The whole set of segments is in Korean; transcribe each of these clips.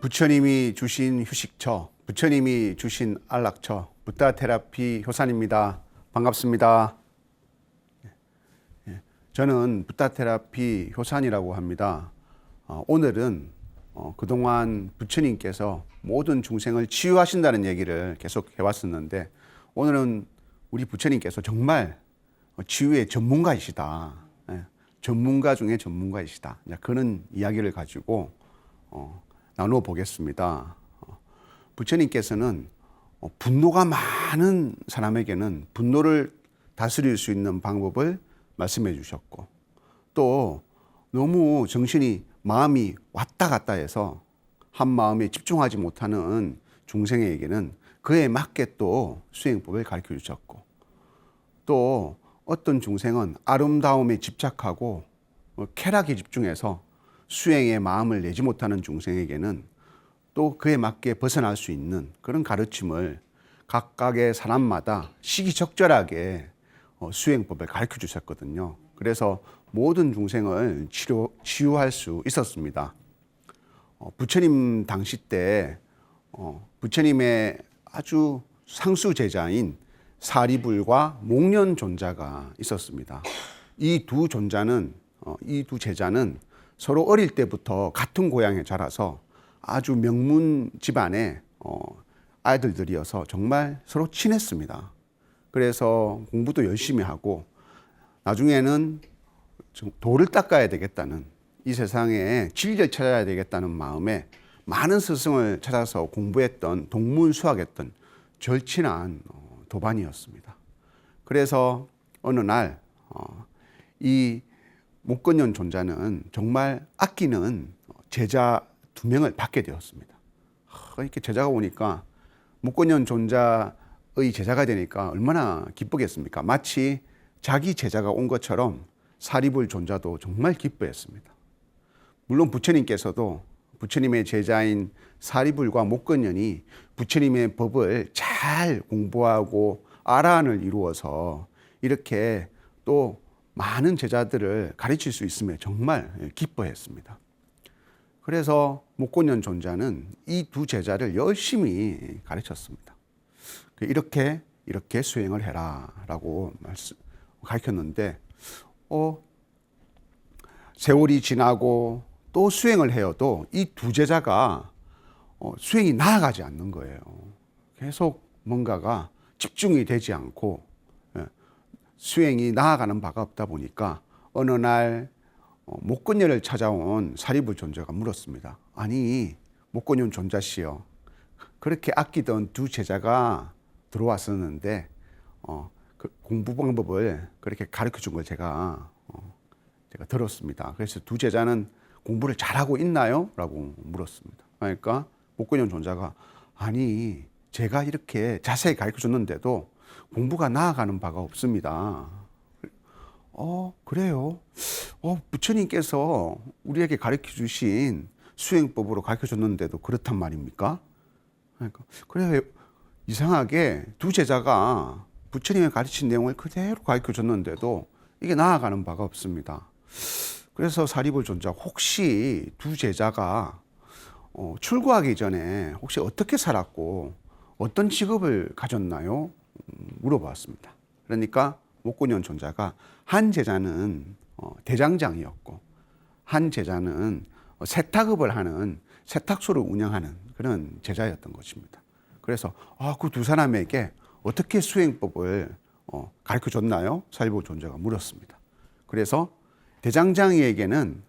부처님이 주신 휴식처, 부처님이 주신 안락처, 붓다 테라피 효산입니다. 반갑습니다. 저는 붓다 테라피 효산이라고 합니다. 오늘은 그동안 부처님께서 모든 중생을 치유하신다는 얘기를 계속 해왔었는데, 오늘은 우리 부처님께서 정말 치유의 전문가이시다. 전문가 중에 전문가이시다. 그런 이야기를 가지고 나누어 보겠습니다. 부처님께서는 분노가 많은 사람에게는 분노를 다스릴 수 있는 방법을 말씀해 주셨고, 또 너무 마음이 왔다 갔다 해서 한 마음에 집중하지 못하는 중생에게는 그에 맞게 또 수행법을 가르쳐 주셨고, 또 어떤 중생은 아름다움에 집착하고 쾌락에 집중해서 수행에 마음을 내지 못하는 중생에게는 또 그에 맞게 벗어날 수 있는 그런 가르침을 각각의 사람마다 시기적절하게 수행법을 가르쳐 주셨거든요. 그래서 모든 중생을 치유할 수 있었습니다. 부처님 당시 때 부처님의 아주 상수 제자인 사리불과 목련존자가 있었습니다. 이 두 제자는 서로 어릴 때부터 같은 고향에 자라서 아주 명문 집안의 아이들들이어서 정말 서로 친했습니다. 그래서 공부도 열심히 하고 나중에는 도를 닦아야 되겠다는, 이 세상에 진리를 찾아야 되겠다는 마음에 많은 스승을 찾아서 공부했던, 동문수학했던 절친한 도반이었습니다. 그래서 어느 날 이 목건연 존자는 정말 아끼는 제자 2명을 받게 되었습니다. 이렇게 제자가 오니까, 목건연 존자의 제자가 되니까 얼마나 기쁘겠습니까? 마치 자기 제자가 온 것처럼 사리불 존자도 정말 기뻐했습니다. 물론 부처님께서도 부처님의 제자인 사리불과 목건연이 부처님의 법을 잘 공부하고 아라한을 이루어서 이렇게 또 많은 제자들을 가르칠 수 있음에 정말 기뻐했습니다. 그래서 목건연 존자는 이 두 제자를 열심히 가르쳤습니다. 이렇게 수행을 해라 라고 가르쳤는데, 세월이 지나고 또 수행을 해도 이 두 제자가 수행이 나아가지 않는 거예요. 계속 뭔가가 집중이 되지 않고 수행이 나아가는 바가 없다 보니까 어느 날 목건연을 찾아온 사리불 존자가 물었습니다. 아니, 목건연 존자씨요, 그렇게 아끼던 두 제자가 들어왔었는데 그 공부 방법을 그렇게 가르쳐 준 걸 제가 들었습니다. 그래서 두 제자는 공부를 잘하고 있나요? 라고 물었습니다. 그러니까 목건연 존자가, 아니, 제가 이렇게 자세히 가르쳐 줬는데도 공부가 나아가는 바가 없습니다. 그래요? 부처님께서 우리에게 가르쳐 주신 수행법으로 가르쳐 줬는데도 그렇단 말입니까? 그러니까, 그래, 이상하게 두 제자가 부처님의 가르친 내용을 그대로 가르쳐 줬는데도 이게 나아가는 바가 없습니다. 그래서 사리불 존자, 혹시 두 제자가 출가하기 전에 혹시 어떻게 살았고 어떤 직업을 가졌나요? 물어봤습니다. 그러니까 목건연 존자가, 한 제자는 대장장이었고 한 제자는 세탁업을 하는, 세탁소를 운영하는 그런 제자였던 것입니다. 그래서 그 두 사람에게 어떻게 수행법을 가르쳐 줬나요? 사리불 존자가 물었습니다. 그래서 대장장이에게는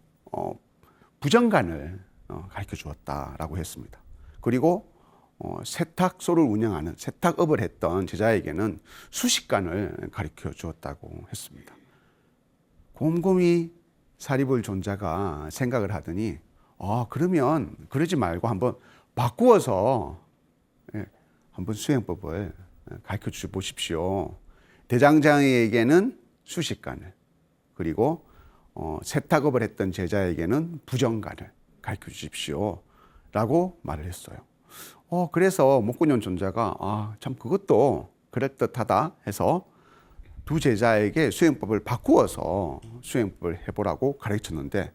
부정간을 가르쳐 주었다라고 했습니다. 그리고 세탁소를 운영하는, 세탁업을 했던 제자에게는 수식간을 가르쳐 주었다고 했습니다. 곰곰이 사리불 존자가 생각을 하더니, 그러면 그러지 말고 한번 바꾸어서 한번 수행법을 가르쳐 주 보십시오. 대장장이에게는 수식간을, 그리고 세탁업을 했던 제자에게는 부정간을 가르쳐 주십시오 라고 말을 했어요. 그래서 목건연 존자가 참 그것도 그럴듯하다 해서 두 제자에게 수행법을 바꾸어서 수행법을 해보라고 가르쳤는데,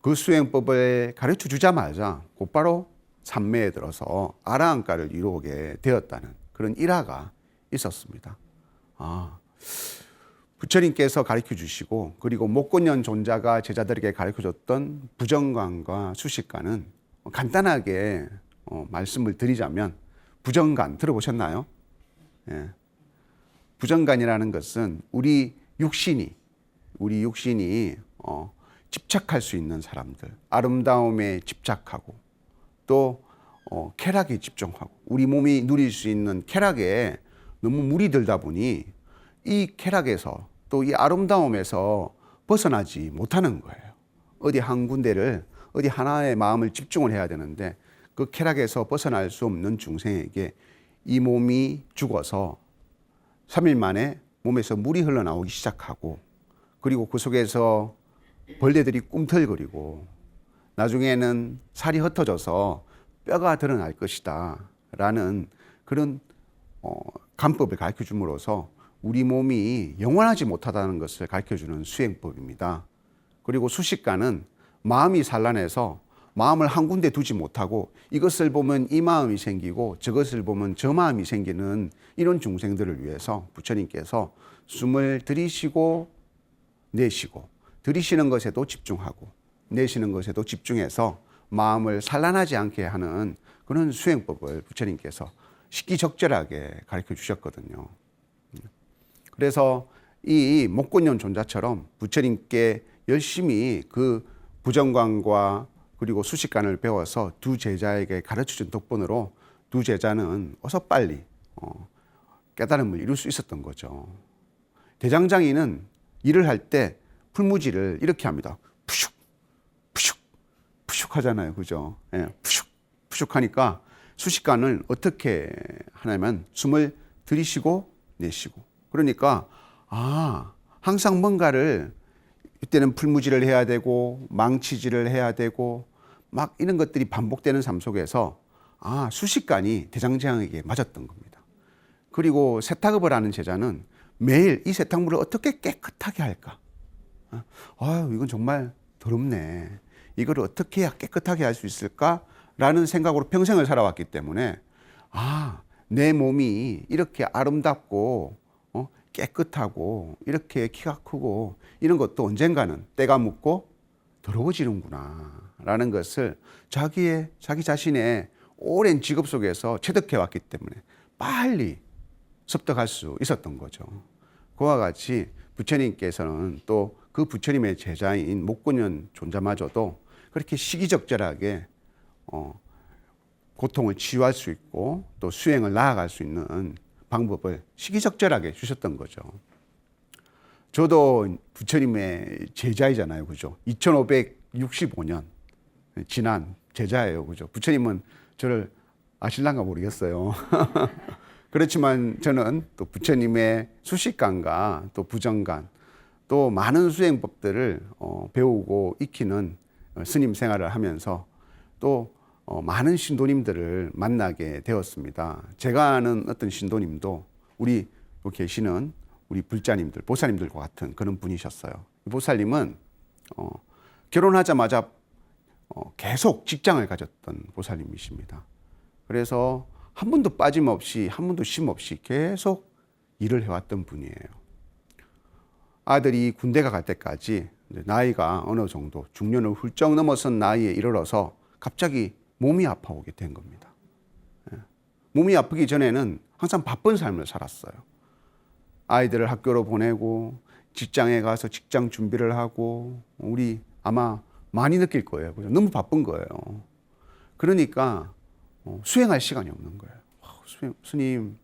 그 수행법을 가르쳐 주자마자 곧바로 산매에 들어서 아라한가를 이루게 되었다는 그런 일화가 있었습니다. 부처님께서 가르쳐 주시고 그리고 목곤년 존자가 제자들에게 가르쳐 줬던 부정관과 수식관은 간단하게 말씀을 드리자면, 부정관 들어보셨나요? 예. 부정관이라는 것은 우리 육신이 집착할 수 있는 사람들, 아름다움에 집착하고 또 쾌락에 집중하고 우리 몸이 누릴 수 있는 쾌락에 너무 물이 들다 보니 이 쾌락에서 또 이 아름다움에서 벗어나지 못하는 거예요. 어디 한 군데를, 어디 하나의 마음을 집중을 해야 되는데 그 쾌락에서 벗어날 수 없는 중생에게 이 몸이 죽어서 3일 만에 몸에서 물이 흘러나오기 시작하고, 그리고 그 속에서 벌레들이 꿈틀거리고 나중에는 살이 흩어져서 뼈가 드러날 것이다 라는 그런 간법을 가르쳐 줌으로써 우리 몸이 영원하지 못하다는 것을 가르쳐 주는 수행법입니다. 그리고 수식관은 마음이 산란해서 마음을 한 군데 두지 못하고 이것을 보면 이 마음이 생기고 저것을 보면 저 마음이 생기는 이런 중생들을 위해서 부처님께서 숨을 들이쉬고 내쉬고, 들이쉬는 것에도 집중하고 내쉬는 것에도 집중해서 마음을 산란하지 않게 하는 그런 수행법을 부처님께서 식기적절하게 가르쳐 주셨거든요. 그래서 이 목곤년 존자처럼 부처님께 열심히 그 부정관과 그리고 수식관을 배워서 두 제자에게 가르쳐 준 덕분으로 두 제자는 어서 빨리 깨달음을 이룰 수 있었던 거죠. 대장장이는 일을 할 때 풀무지를 이렇게 합니다. 푸슉, 푸슉, 푸슉 하잖아요. 그죠? 예, 푸슉, 푸슉 하니까 수식관을 어떻게 하냐면 숨을 들이쉬고 내쉬고. 그러니까, 항상 뭔가를 이때는 풀무지를 해야 되고 망치질을 해야 되고 막 이런 것들이 반복되는 삶 속에서 수식관이 대장장에게 맞았던 겁니다. 그리고 세탁업을 하는 제자는 매일 이 세탁물을 어떻게 깨끗하게 할까? 이건 정말 더럽네. 이걸 어떻게 해야 깨끗하게 할 수 있을까? 라는 생각으로 평생을 살아왔기 때문에 내 몸이 이렇게 아름답고 깨끗하고 이렇게 키가 크고 이런 것도 언젠가는 때가 묻고 더러워지는구나 라는 것을 자기 자신의 오랜 직업 속에서 체득해 왔기 때문에 빨리 습득할 수 있었던 거죠. 그와 같이 부처님께서는 또 그 부처님의 제자인 목곤년 존자마저도 그렇게 시기적절하게 고통을 치유할 수 있고 또 수행을 나아갈 수 있는 방법을 시기적절하게 주셨던 거죠. 저도 부처님의 제자이잖아요. 그죠? 2565년 지난 제자예요. 그죠? 부처님은 저를 아실란가 모르겠어요. 그렇지만 저는 또 부처님의 수식관과 또 부정관 또 많은 수행법들을 배우고 익히는 스님 생활을 하면서 또 많은 신도님들을 만나게 되었습니다. 제가 아는 어떤 신도님도 우리 여기 계시는 우리 불자님들, 보살님들과 같은 그런 분이셨어요. 보살님은 결혼하자마자 계속 직장을 가졌던 보살님이십니다. 그래서 한 번도 빠짐없이, 한 번도 쉼없이 계속 일을 해왔던 분이에요. 아들이 군대가 갈 때까지 나이가 어느 정도 중년을 훌쩍 넘어선 나이에 이르러서 갑자기 몸이 아파오게 된 겁니다. 몸이 아프기 전에는 항상 바쁜 삶을 살았어요. 아이들을 학교로 보내고 직장에 가서 직장 준비를 하고, 우리 아마 많이 느낄 거예요. 너무 바쁜 거예요. 그러니까 수행할 시간이 없는 거예요. 스님,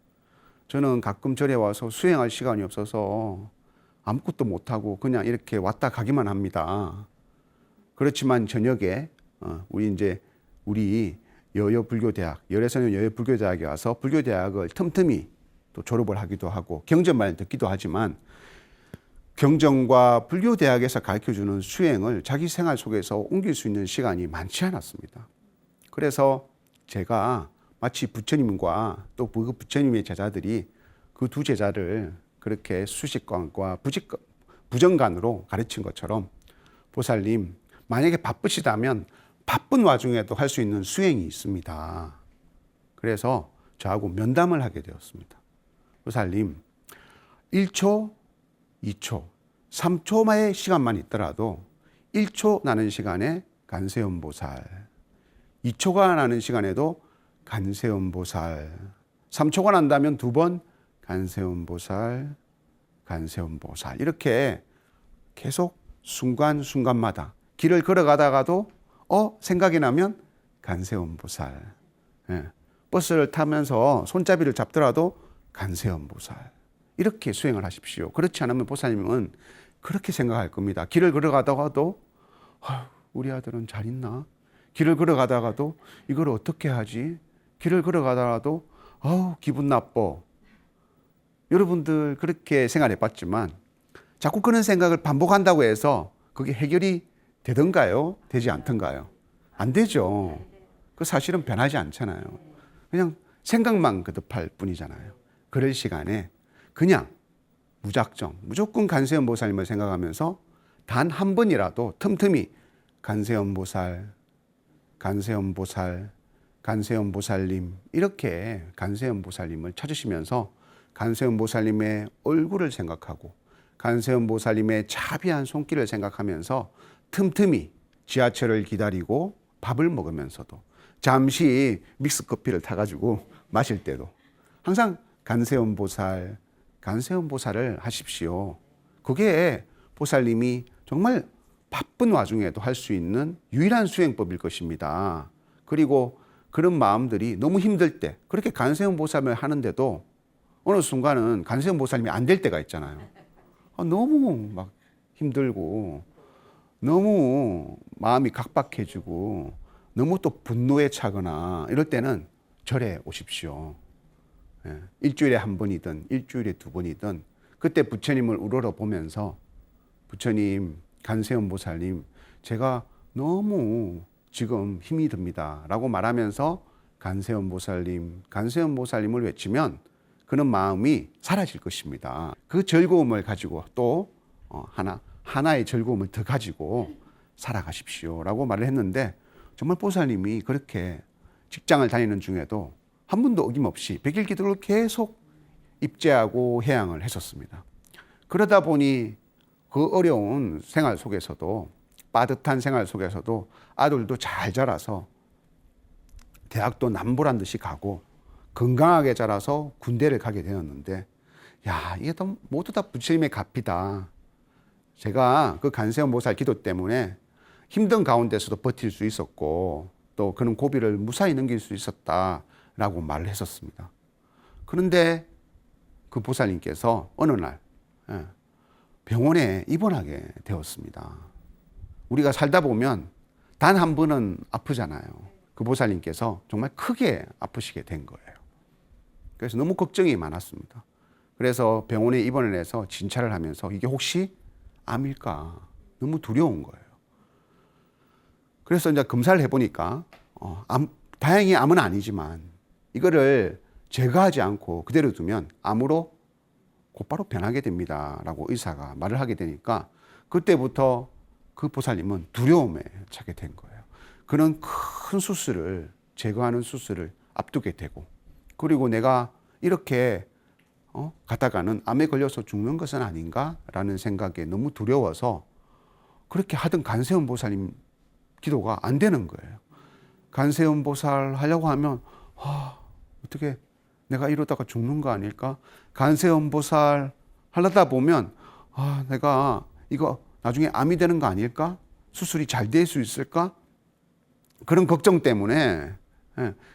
저는 가끔 절에 와서 수행할 시간이 없어서 아무것도 못하고 그냥 이렇게 왔다 가기만 합니다. 그렇지만 저녁에 우리 여여불교대학, 열애선의 여여불교대학에 와서 불교대학을 틈틈이 또 졸업을 하기도 하고 경전만 듣기도 하지만 경전과 불교대학에서 가르쳐주는 수행을 자기 생활 속에서 옮길 수 있는 시간이 많지 않았습니다. 그래서 제가 마치 부처님과 또 그 부처님의 제자들이 그 두 제자를 그렇게 수식관과 부정관으로 가르친 것처럼 보살님, 만약에 바쁘시다면 바쁜 와중에도 할 수 있는 수행이 있습니다. 그래서 저하고 면담을 하게 되었습니다. 보살님, 1초, 2초, 3초만의 시간만 있더라도 1초 나는 시간에 간세음보살, 2초가 나는 시간에도 간세음보살, 3초가 난다면 2번 간세음보살, 간세음보살, 이렇게 계속 순간순간마다 길을 걸어가다가도 생각이 나면 간세음보살, 버스를 타면서 손잡이를 잡더라도 간세음보살, 이렇게 수행을 하십시오. 그렇지 않으면 보살님은 그렇게 생각할 겁니다. 길을 걸어가다가도 우리 아들은 잘 있나? 길을 걸어가다가도 이걸 어떻게 하지? 길을 걸어가다가도 기분 나빠. 여러분들 그렇게 생각해 봤지만 자꾸 그런 생각을 반복한다고 해서 그게 해결이 되던가요? 되지 않던가요? 안 되죠. 그 사실은 변하지 않잖아요. 그냥 생각만 거듭할 뿐이잖아요. 그럴 시간에 그냥 무조건 간세음보살님을 생각하면서 단 한 번이라도 틈틈이 간세음보살, 간세음보살, 간세음보살님, 이렇게 간세음보살님을 찾으시면서 간세음보살님의 얼굴을 생각하고 간세음보살님의 자비한 손길을 생각하면서 틈틈이 지하철을 기다리고 밥을 먹으면서도 잠시 믹스커피를 타가지고 마실 때도 항상 간세음보살, 간세음보살을 하십시오. 그게 보살님이 정말 바쁜 와중에도 할 수 있는 유일한 수행법일 것입니다. 그리고 그런 마음들이 너무 힘들 때 그렇게 간세음보살을 하는데도 어느 순간은 간세음보살님이 안 될 때가 있잖아요. 너무 막 힘들고 너무 마음이 각박해지고 너무 또 분노에 차거나 이럴 때는 절에 오십시오. 일주일에 한 번이든 일주일에 2번이든 그때 부처님을 우러러 보면서 부처님, 간세음보살님, 제가 너무 지금 힘이 듭니다 라고 말하면서 간세음보살님, 간세음보살님을 외치면 그런 마음이 사라질 것입니다. 그 즐거움을 가지고 또 하나의 즐거움을 더 가지고 살아가십시오 라고 말을 했는데 정말 보살님이 그렇게 직장을 다니는 중에도 한 번도 어김없이 백일 기도를 계속 입제하고 해양을 했었습니다. 그러다 보니 그 어려운 생활 속에서도 빠듯한 생활 속에서도 아들도 잘 자라서 대학도 남부란 듯이 가고 건강하게 자라서 군대를 가게 되었는데 이게 모두 다 부처님의 갑이다. 제가 그 간세음보살 기도 때문에 힘든 가운데서도 버틸 수 있었고 또 그런 고비를 무사히 넘길 수 있었다라고 말을 했었습니다. 그런데 그 보살님께서 어느 날 병원에 입원하게 되었습니다. 우리가 살다 보면 단 한 번은 아프잖아요. 그 보살님께서 정말 크게 아프시게 된 거예요. 그래서 너무 걱정이 많았습니다. 그래서 병원에 입원을 해서 진찰을 하면서 이게 혹시 암일까 너무 두려운 거예요. 그래서 이제 검사를 해보니까 다행히 암은 아니지만 이거를 제거하지 않고 그대로 두면 암으로 곧바로 변하게 됩니다 라고 의사가 말을 하게 되니까 그때부터 그 보살님은 두려움에 차게 된 거예요. 그런 큰 수술을 제거하는 수술을 앞두게 되고 그리고 내가 이렇게 가다가는 암에 걸려서 죽는 것은 아닌가라는 생각에 너무 두려워서 그렇게 하던 간세음보살님 기도가 안 되는 거예요. 간세음보살 하려고 하면 어떻게 내가 이러다가 죽는 거 아닐까? 간세음보살 하려다 보면 내가 이거 나중에 암이 되는 거 아닐까? 수술이 잘 될 수 있을까? 그런 걱정 때문에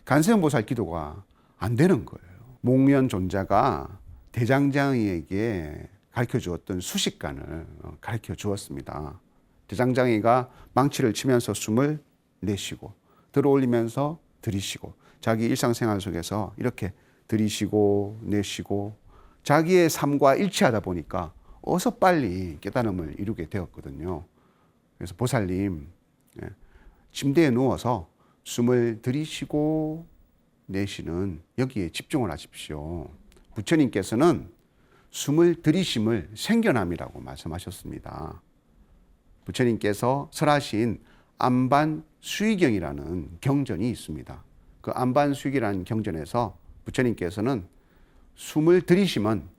간세음보살 기도가 안 되는 거예요. 목련 존자가 대장장이에게 가르쳐 주었던 수식관을 가르쳐 주었습니다. 대장장이가 망치를 치면서 숨을 내쉬고 들어올리면서 들이쉬고 자기 일상생활 속에서 이렇게 들이쉬고 내쉬고 자기의 삶과 일치하다 보니까 어서 빨리 깨달음을 이루게 되었거든요. 그래서 보살님 침대에 누워서 숨을 들이쉬고 내쉬는 여기에 집중을 하십시오. 부처님께서는 숨을 들이쉼을 생견함이라고 말씀하셨습니다. 부처님께서 설하신 안반수의경이라는 경전이 있습니다. 그 안반수의경이라는 경전에서 부처님께서는 숨을 들이쉬면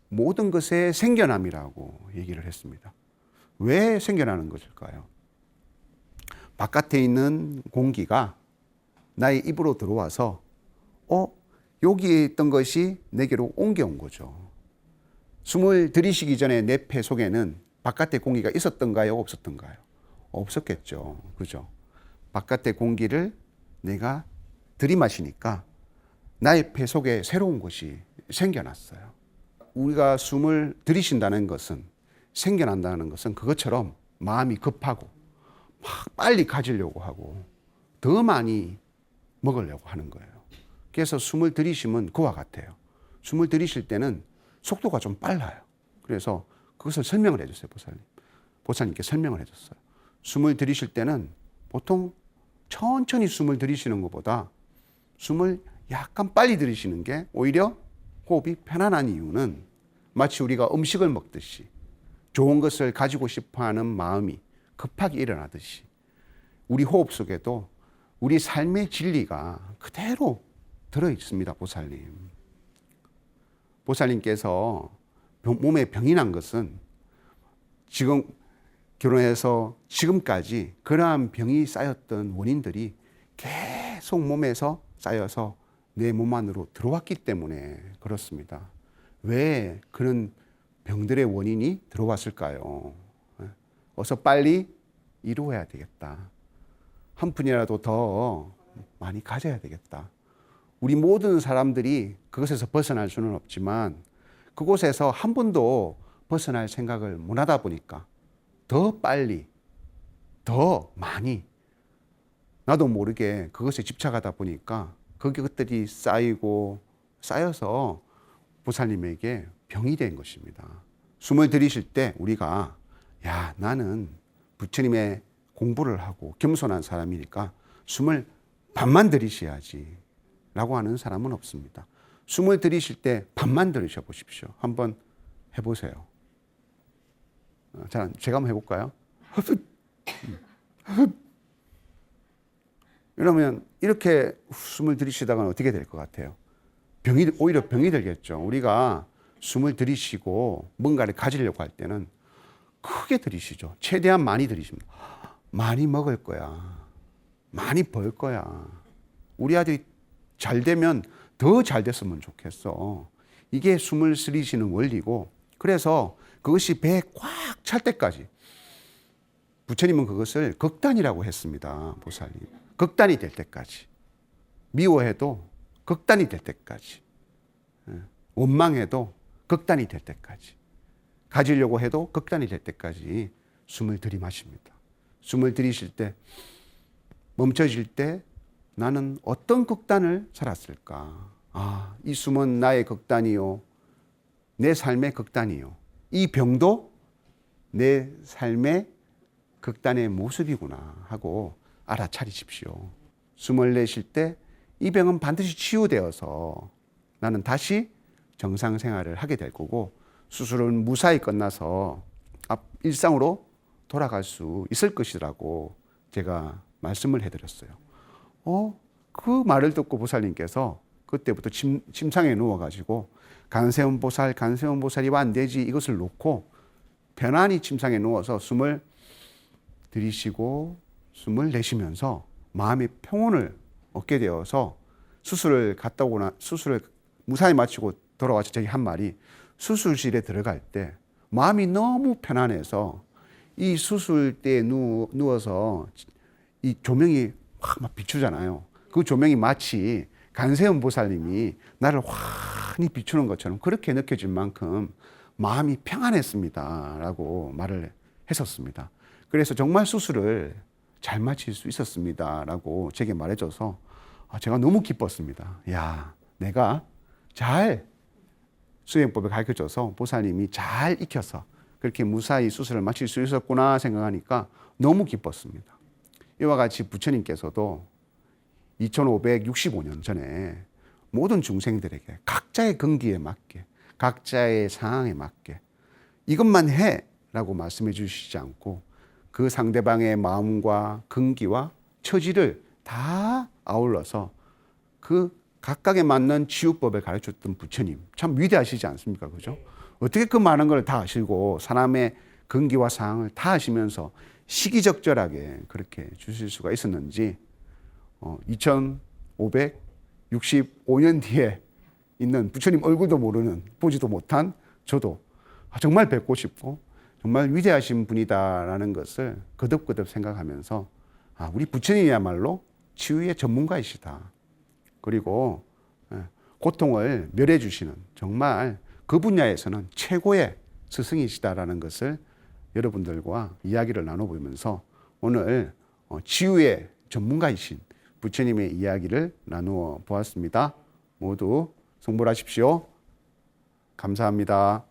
모든 것의 생겨남이라고 얘기를 했습니다. 왜 생겨나는 것일까요? 바깥에 있는 공기가 나의 입으로 들어와서 여기에 있던 것이 내게로 옮겨온 거죠. 숨을 들이쉬기 전에 내 폐 속에는 바깥에 공기가 있었던가요? 없었던가요? 없었겠죠. 그죠? 바깥의 공기를 내가 들이마시니까 나의 폐 속에 새로운 것이 생겨났어요. 우리가 숨을 들이쉰다는 것은, 생겨난다는 것은 그것처럼 마음이 급하고 막 빨리 가지려고 하고 더 많이 먹으려고 하는 거예요. 그래서 숨을 들이쉬면 그와 같아요. 숨을 들이쉴 때는 속도가 좀 빨라요. 그래서 그것을 설명을 해줬어요, 보살님. 보살님께 설명을 해줬어요. 숨을 들이쉴 때는 보통 천천히 숨을 들이쉬는 것보다 숨을 약간 빨리 들이쉬는 게 오히려 호흡이 편안한 이유는 마치 우리가 음식을 먹듯이 좋은 것을 가지고 싶어 하는 마음이 급하게 일어나듯이 우리 호흡 속에도 우리 삶의 진리가 그대로 들어 있습니다, 보살님. 보살님께서 몸에 병이 난 것은 지금 결혼해서 지금까지 그러한 병이 쌓였던 원인들이 계속 몸에서 쌓여서 내 몸 안으로 들어왔기 때문에 그렇습니다. 왜 그런 병들의 원인이 들어왔을까요? 어서 빨리 이루어야 되겠다. 한 푼이라도 더 많이 가져야 되겠다. 우리 모든 사람들이 그것에서 벗어날 수는 없지만 그곳에서 한 번도 벗어날 생각을 못 하다 보니까 더 빨리, 더 많이 나도 모르게 그것에 집착하다 보니까 그것들이 쌓여서 보살님에게 병이 된 것입니다. 숨을 들이쉴 때 우리가 나는 부처님의 공부를 하고 겸손한 사람이니까 숨을 반만 들이쉬어야지 라고 하는 사람은 없습니다. 숨을 들이쉴 때 반만 들이쉬어 보십시오. 한번 해보세요. 자, 제가 한번 해볼까요? 이러면 이렇게 숨을 들이쉬다가는 어떻게 될 것 같아요? 오히려 병이 들겠죠. 우리가 숨을 들이쉬고 뭔가를 가지려고 할 때는 크게 들이쉬죠. 최대한 많이 들이쉽니다. 많이 먹을 거야. 많이 벌 거야. 우리 아들이 잘 되면 더 잘 됐으면 좋겠어. 이게 숨을 들이쉬는 원리고, 그래서 그것이 배에 꽉 찰 때까지 부처님은 그것을 극단이라고 했습니다. 보살님. 극단이 될 때까지. 미워해도 극단이 될 때까지. 원망해도 극단이 될 때까지. 가지려고 해도 극단이 될 때까지 숨을 들이마십니다. 숨을 들이쉴 때, 멈춰질 때 나는 어떤 극단을 살았을까? 이 숨은 나의 극단이요. 내 삶의 극단이요. 이 병도 내 삶의 극단의 모습이구나 하고 알아차리십시오. 숨을 내쉴 때 이 병은 반드시 치유되어서 나는 다시 정상 생활을 하게 될 거고 수술은 무사히 끝나서 일상으로 돌아갈 수 있을 것이라고 제가 말씀을 해드렸어요. 그 말을 듣고 보살님께서 그때부터 침상에 누워가지고 간세음 보살이 완대지 이것을 놓고 편안히 침상에 누워서 숨을 들이쉬고 숨을 내쉬면서 마음의 평온을 얻게 되어서 수술을 무사히 마치고 돌아와서 저기 한 말이, 수술실에 들어갈 때 마음이 너무 편안해서 이 수술대에 누워서 이 조명이 확 막 비추잖아요. 그 조명이 마치 간세음 보살님이 나를 환히 비추는 것처럼 그렇게 느껴질 만큼 마음이 평안했습니다 라고 말을 했었습니다. 그래서 정말 수술을 잘 마칠 수 있었습니다 라고 제게 말해줘서 제가 너무 기뻤습니다. 내가 잘 수행법을 가르쳐줘서 보살님이 잘 익혀서 그렇게 무사히 수술을 마칠 수 있었구나 생각하니까 너무 기뻤습니다. 이와 같이 부처님께서도 2565년 전에 모든 중생들에게 각자의 근기에 맞게, 각자의 상황에 맞게 이것만 해 라고 말씀해 주시지 않고 그 상대방의 마음과 근기와 처지를 다 아울러서 그 각각에 맞는 치유법을 가르쳤던 부처님 참 위대하시지 않습니까? 그죠? 어떻게 그 많은 걸 다 아시고 사람의 근기와 상황을 다 아시면서 시기적절하게 그렇게 주실 수가 있었는지 2565년 뒤에 있는 부처님 얼굴도 모르는 보지도 못한 저도 정말 뵙고 싶고 정말 위대하신 분이다라는 것을 거듭거듭 생각하면서 우리 부처님이야말로 치유의 전문가이시다. 그리고 고통을 멸해 주시는 정말 그 분야에서는 최고의 스승이시다라는 것을 여러분들과 이야기를 나눠보면서 오늘 치유의 전문가이신 부처님의 이야기를 나누어 보았습니다. 모두 성불하십시오. 감사합니다.